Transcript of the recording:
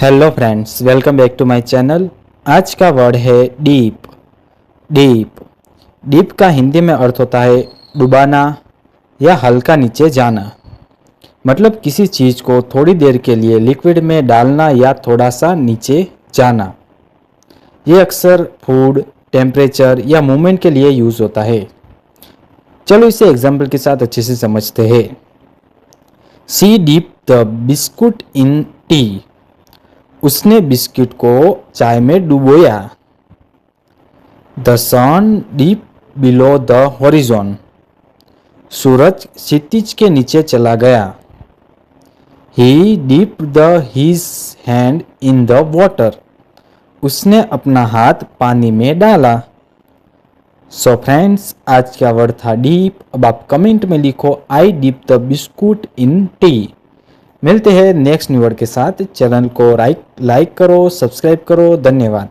Hello friends, welcome back to my channel. आज का word है डीप। डीप डीप का हिंदी में अर्थ होता है डुबाना या हल्का नीचे जाना। मतलब किसी चीज़ को थोड़ी देर के लिए लिक्विड में डालना या थोड़ा सा नीचे जाना। ये अक्सर फूड, टेम्परेचर या मूवमेंट के लिए यूज़ होता है। चलो इसे एग्जाम्पल के साथ अच्छे से समझते हैं। She dip the biscuit in tea. उसने बिस्किट को चाय में डुबोया। The sun dip below the horizon. सूरज क्षितिज के नीचे चला गया। He dip the his hand in the water. उसने अपना हाथ पानी में डाला। सो फ्रेंड्स, आज का वर्ड था डीप। अब आप कमेंट में लिखो I dip the biscuit in tea. मिलते हैं नेक्स्ट न्यू वर्ड के साथ। चैनल को लाइक करो, सब्सक्राइब करो। धन्यवाद।